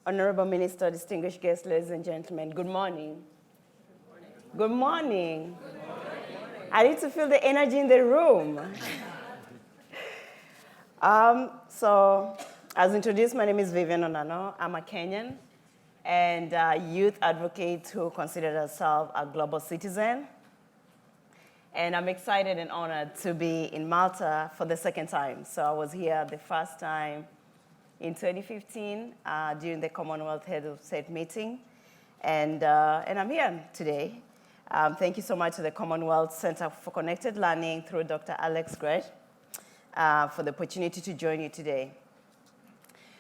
Honorable Minister, distinguished guests, ladies and gentlemen, good morning. Good morning. Good morning. I need to feel the energy in the room. As introduced, my name is Vivian Onano. I'm a Kenyan and a youth advocate who considers herself a global citizen. And I'm excited and honored to be in Malta for the second time. So I was here the first time in 2015 during the Commonwealth Head of State meeting. And I'm here today. Thank you so much to the Commonwealth Center for Connected Learning through Dr. Alex Gret for the opportunity to join you today.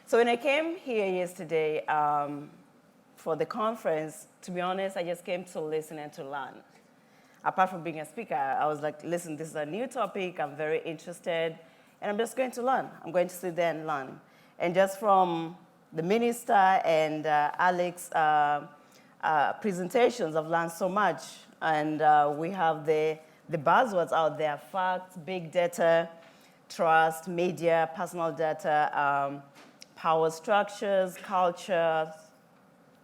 So when I came here yesterday for the conference, to be honest, I just came to listen and to learn. Apart from being a speaker, I was like, listen, this is a new topic, I'm very interested, and I'm just going to learn. I'm going to sit there and learn. And just from the minister and Alex's presentations, I've learned so much. And we have the buzzwords out there: facts, big data, trust, media, personal data, power structures, culture,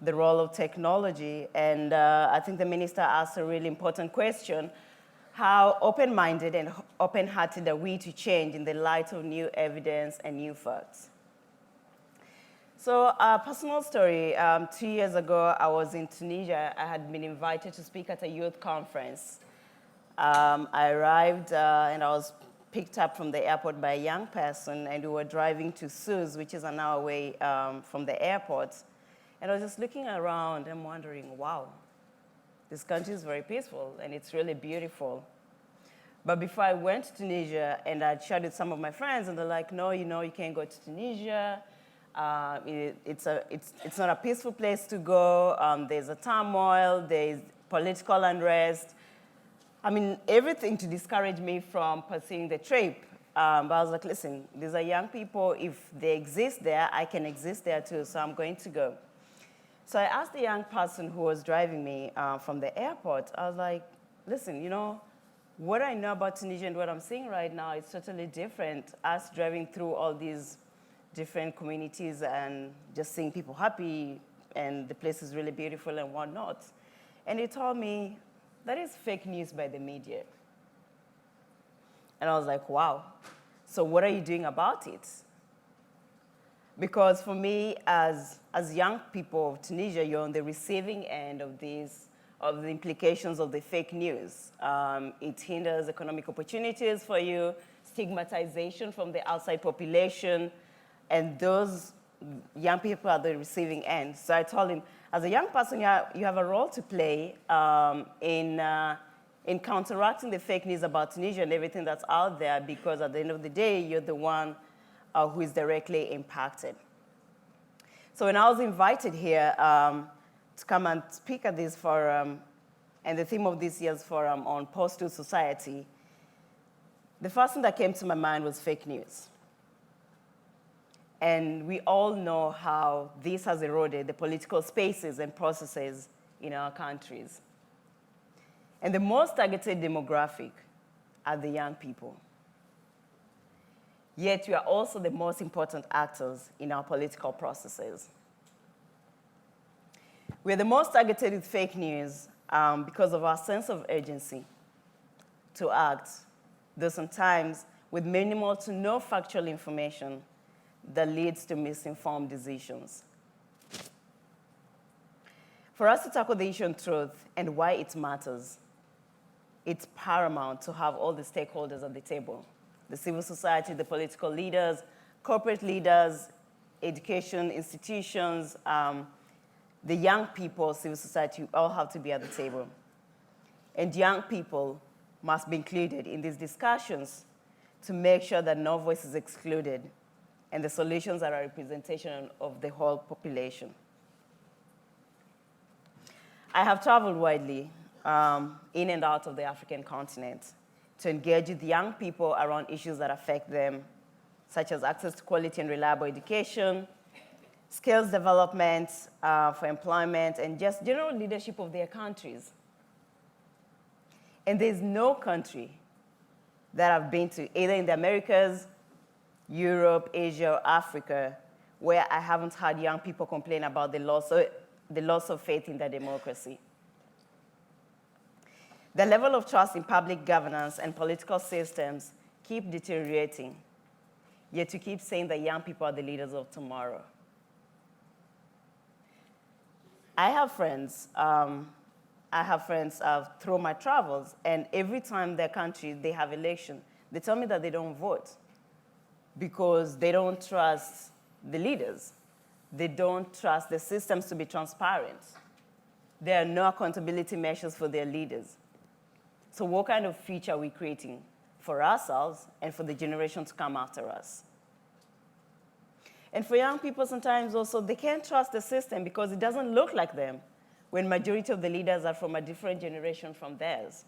the role of technology. And I think the minister asked a really important question: how open-minded and open-hearted are we to change in the light of new evidence and new facts? So a personal story, 2 years ago, I was in Tunisia. I had been invited to speak at a youth conference. I arrived and I was picked up from the airport by a young person, and we were driving to Sousse, which is an hour away from the airport. And I was just looking around and wondering, wow, this country is very peaceful and it's really beautiful. But before I went to Tunisia, and I chatted with some of my friends, and they're like, no, you can't go to Tunisia. It's not a peaceful place to go. There's a turmoil, there's political unrest. I mean, everything to discourage me from pursuing the trip. But I was like, listen, these are young people. If they exist there, I can exist there too, so I'm going to go. So I asked the young person who was driving me from the airport, I was like, listen, what I know about Tunisia and what I'm seeing right now is totally different. Us driving through all these different communities and just seeing people happy, and the place is really beautiful and whatnot. And he told me, that is fake news by the media. And I was like, wow, so what are you doing about it? Because for me, as young people of Tunisia, you're on the receiving end of the implications of the fake news. It hinders economic opportunities for you, stigmatization from the outside population, and those young people are the receiving end. So I told him, as a young person, you have a role to play in counteracting the fake news about Tunisia and everything that's out there, because at the end of the day, you're the one who is directly impacted. So when I was invited here to come and speak at this forum, and the theme of this year's forum on post-truth society, the first thing that came to my mind was fake news. And we all know how this has eroded the political spaces and processes in our countries. And the most targeted demographic are the young people. Yet we are also the most important actors in our political processes. We're the most targeted with fake news because of our sense of urgency to act, though sometimes with minimal to no factual information that leads to misinformed decisions. For us to tackle the issue of truth and why it matters, it's paramount to have all the stakeholders at the table: the civil society, the political leaders, corporate leaders, education institutions, the young people, civil society, all have to be at the table. And young people must be included in these discussions to make sure that no voice is excluded and the solutions are a representation of the whole population. I have traveled widely in and out of the African continent to engage with young people around issues that affect them, such as access to quality and reliable education, skills development for employment, and just general leadership of their countries. And there's no country that I've been to, either in the Americas, Europe, Asia, or Africa, where I haven't heard young people complain about the loss of faith in their democracy. The level of trust in public governance and political systems keep deteriorating, yet you keep saying that young people are the leaders of tomorrow. I have friends through my travels, and every time their country, they have election, they tell me that they don't vote because they don't trust the leaders. They don't trust the systems to be transparent. There are no accountability measures for their leaders. So what kind of future are we creating for ourselves and for the generation to come after us? And for young people, sometimes also, they can't trust the system because it doesn't look like them when majority of the leaders are from a different generation from theirs.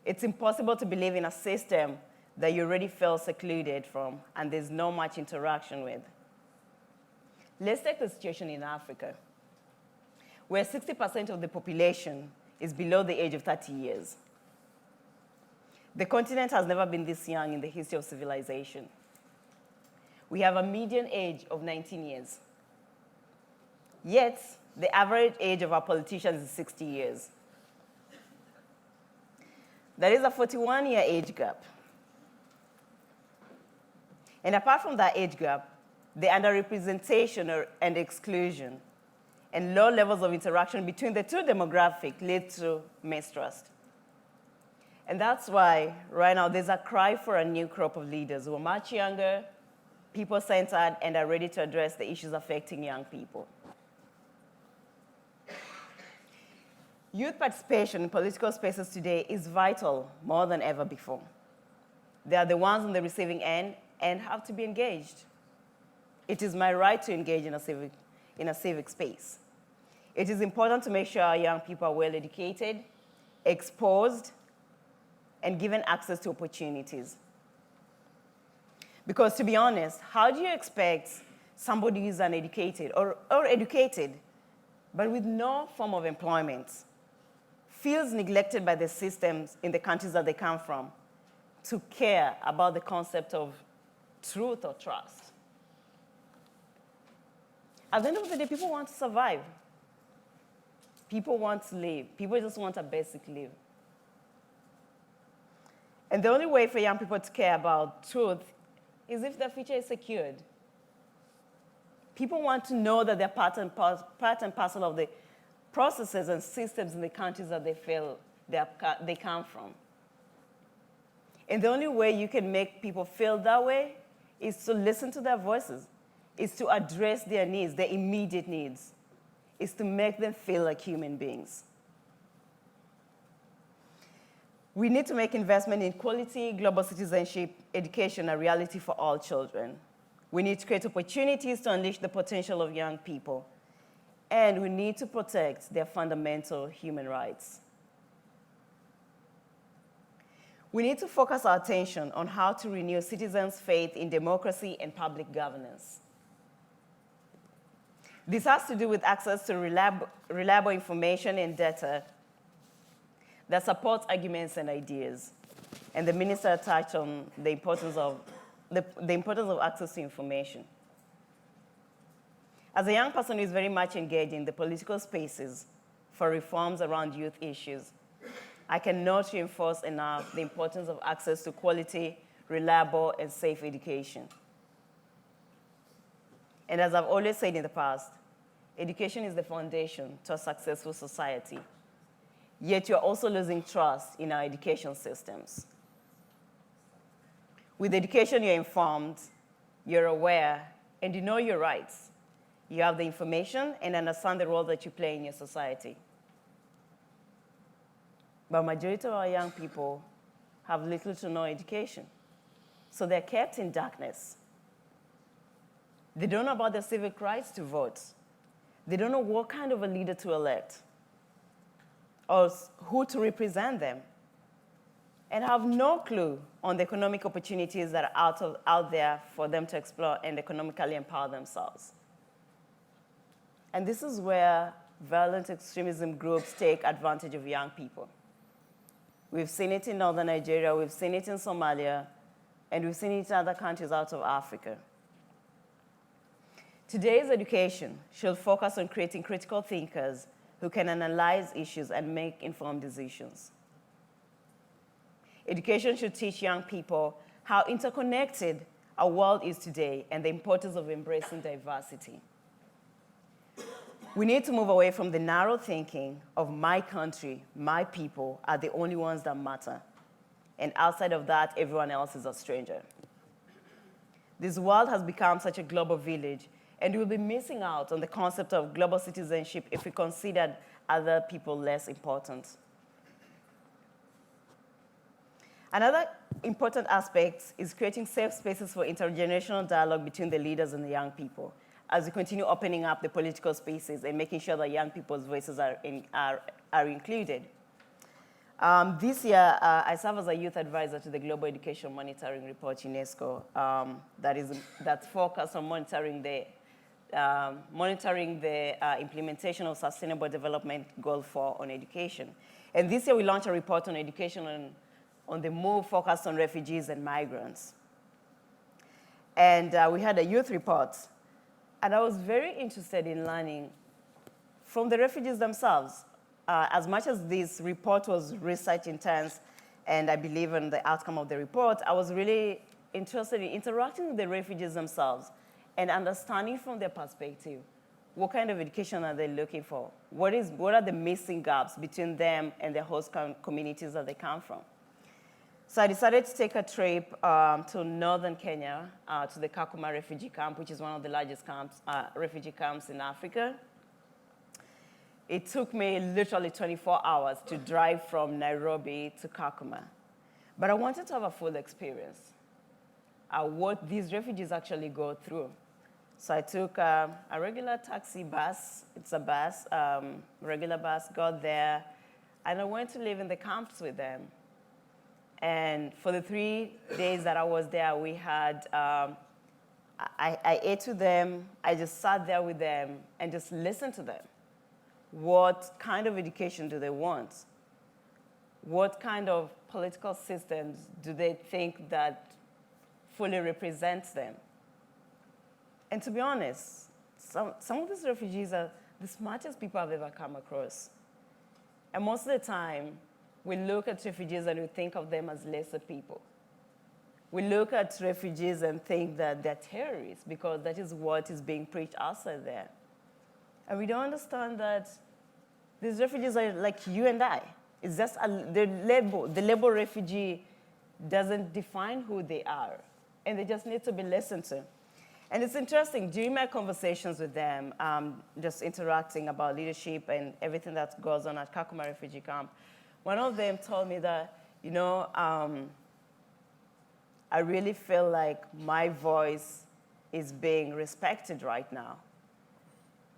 It's impossible to believe in a system that you already feel secluded from and there's no much interaction with. Let's take the situation in Africa, where 60% of the population is below the age of 30 years. The continent has never been this young in the history of civilization. We have a median age of 19 years. Yet, the average age of our politicians is 60 years. That is a 41-year age gap. And apart from that age gap, the underrepresentation and exclusion and low levels of interaction between the two demographics lead to mistrust. And that's why, right now, there's a cry for a new crop of leaders who are much younger, people-centered, and are ready to address the issues affecting young people. Youth participation in political spaces today is vital more than ever before. They are the ones on the receiving end and have to be engaged. It is my right to engage in a civic space. It is important to make sure our young people are well educated, exposed, and given access to opportunities. Because to be honest, how do you expect somebody who's uneducated or educated, but with no form of employment, feels neglected by the systems in the countries that they come from, to care about the concept of truth or trust? At the end of the day, people want to survive. People want to live. People just want a basic live. And the only way for young people to care about truth is if their future is secured. People want to know that they're part and parcel of the processes and systems in the countries that they feel they come from. And the only way you can make people feel that way is to listen to their voices, is to address their needs, their immediate needs, is to make them feel like human beings. We need to make investment in quality, global citizenship, education a reality for all children. We need to create opportunities to unleash the potential of young people. And we need to protect their fundamental human rights. We need to focus our attention on how to renew citizens' faith in democracy and public governance. This has to do with access to reliable information and data that supports arguments and ideas. And the minister touched on the importance of access to information. As a young person who is very much engaged in the political spaces for reforms around youth issues, I cannot reinforce enough the importance of access to quality, reliable, and safe education. And as I've always said in the past, education is the foundation to a successful society. Yet you're also losing trust in our education systems. With education, you're informed, you're aware, and you know your rights. You have the information and understand the role that you play in your society. But majority of our young people have little to no education. So they're kept in darkness. They don't know about their civic rights to vote. They don't know what kind of a leader to elect or who to represent them, and have no clue on the economic opportunities that are out there for them to explore and economically empower themselves. And this is where violent extremism groups take advantage of young people. We've seen it in northern Nigeria, we've seen it in Somalia, and we've seen it in other countries out of Africa. Today's education should focus on creating critical thinkers who can analyze issues and make informed decisions. Education should teach young people how interconnected our world is today and the importance of embracing diversity. We need to move away from the narrow thinking of my country, my people are the only ones that matter. And outside of that, everyone else is a stranger. This world has become such a global village, and we'll be missing out on the concept of global citizenship if we considered other people less important. Another important aspect is creating safe spaces for intergenerational dialogue between the leaders and the young people, as we continue opening up the political spaces and making sure that young people's voices are included. This year, I serve as a youth advisor to the Global Education Monitoring Report, UNESCO, that's focused on monitoring the implementation of Sustainable Development Goal 4 on education. And this year, we launched a report on education on the move focused on refugees and migrants. And we had a youth report. And I was very interested in learning from the refugees themselves. As much as this report was research intense, and I believe in the outcome of the report, I was really interested in interacting with the refugees themselves and understanding from their perspective, what kind of education are they looking for? What are the missing gaps between them and the host communities that they come from? So I decided to take a trip to northern Kenya, to the Kakuma refugee camp, which is one of the largest refugee camps in Africa. It took me literally 24 hours to drive from Nairobi to Kakuma. But I wanted to have a full experience, what these refugees actually go through. So I took a regular taxi bus, it's a bus, regular bus, got there, and I went to live in the camps with them. And for the 3 days that I was there, we had, I ate with them, I just sat there with them and just listened to them. What kind of education do they want? What kind of political systems do they think that fully represents them? And to be honest, some of these refugees are the smartest people I've ever come across. And most of the time, we look at refugees and we think of them as lesser people. We look at refugees and think that they're terrorists because that is what is being preached outside there. And we don't understand that these refugees are like you and I. It's just the label refugee doesn't define who they are, and they just need to be listened to. And it's interesting, during my conversations with them, just interacting about leadership and everything that goes on at Kakuma refugee camp, one of them told me that, I really feel like my voice is being respected right now.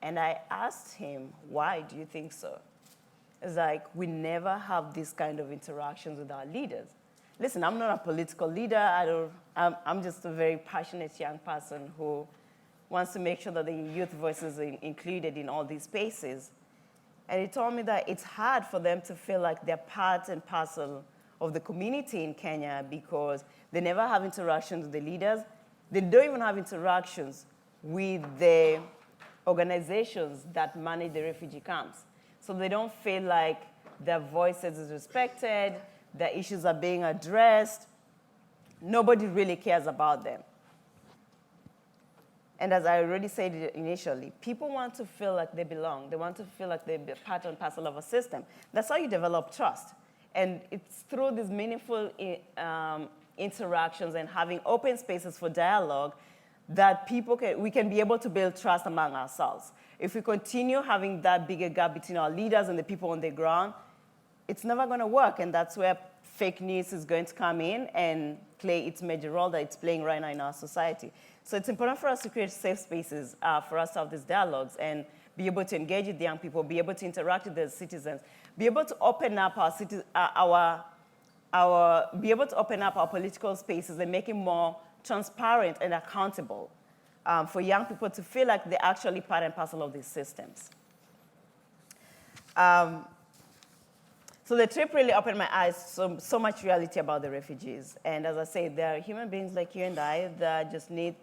And I asked him, why do you think so? It's like, we never have this kind of interactions with our leaders. Listen, I'm not a political leader. I'm just a very passionate young person who wants to make sure that the youth voices are included in all these spaces. And he told me that it's hard for them to feel like they're part and parcel of the community in Kenya because they never have interactions with the leaders. They don't even have interactions with the organizations that manage the refugee camps. So they don't feel like their voices is respected, their issues are being addressed. Nobody really cares about them. And as I already said initially, people want to feel like they belong. They want to feel like they're part and parcel of a system. That's how you develop trust. And it's through these meaningful interactions and having open spaces for dialogue that we can be able to build trust among ourselves. If we continue having that bigger gap between our leaders and the people on the ground, it's never going to work. And that's where fake news is going to come in and play its major role that it's playing right now in our society. So it's important for us to create safe spaces for us to have these dialogues and be able to engage with the young people, be able to interact with the citizens, be able to open up be able to open up our political spaces and make it more transparent and accountable for young people to feel like they're actually part and parcel of these systems. So the trip really opened my eyes to so much reality about the refugees. And as I say, they're human beings like you and I that just need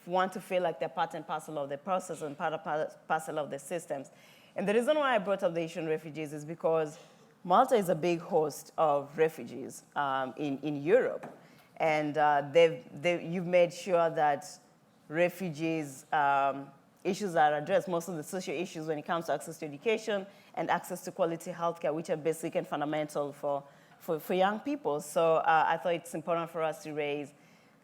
want to feel like they're part and parcel of the process and parcel of the systems. And the reason why I brought up the issue of refugees is because Malta is a big host of refugees in Europe. And you've made sure that refugees' issues are addressed, most of the social issues when it comes to access to education and access to quality healthcare, which are basic and fundamental for young people. So I thought it's important for us to raise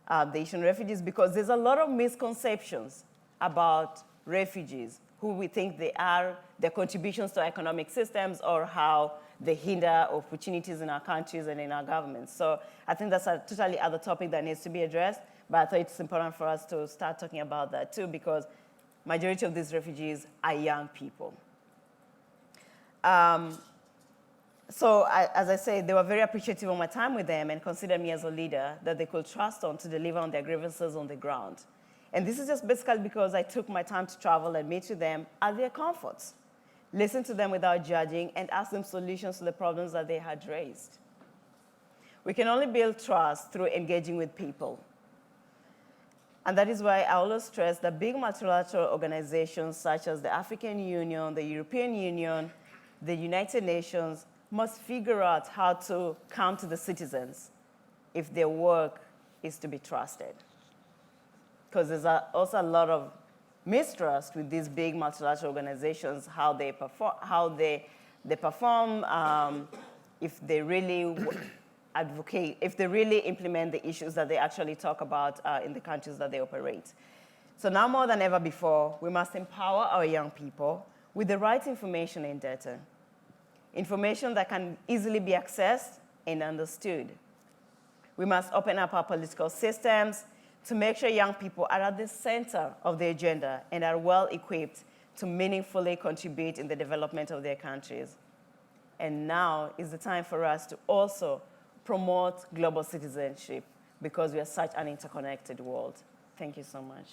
the issue of refugees because there's a lot of misconceptions about refugees, who we think they are, their contributions to economic systems, or how they hinder opportunities in our countries and in our governments. So I think that's a totally other topic that needs to be addressed, but I thought it's important for us to start talking about that too, because majority of these refugees are young people. So as I said, they were very appreciative of my time with them and considered me as a leader that they could trust on to deliver on their grievances on the ground. And this is just basically because I took my time to travel and meet with them at their comforts, listen to them without judging, and ask them solutions to the problems that they had raised. We can only build trust through engaging with people. And that is why I always stress that big multilateral organizations such as the African Union, the European Union, the United Nations must figure out how to come to the citizens if their work is to be trusted. Because there's also a lot of mistrust with these big multilateral organizations, how they perform, if they really advocate, if they really implement the issues that they actually talk about in the countries that they operate. So now more than ever before, we must empower our young people with the right information and data. Information that can easily be accessed and understood. We must open up our political systems to make sure young people are at the center of the agenda and are well equipped to meaningfully contribute in the development of their countries. And now is the time for us to also promote global citizenship because we are such an interconnected world. Thank you so much.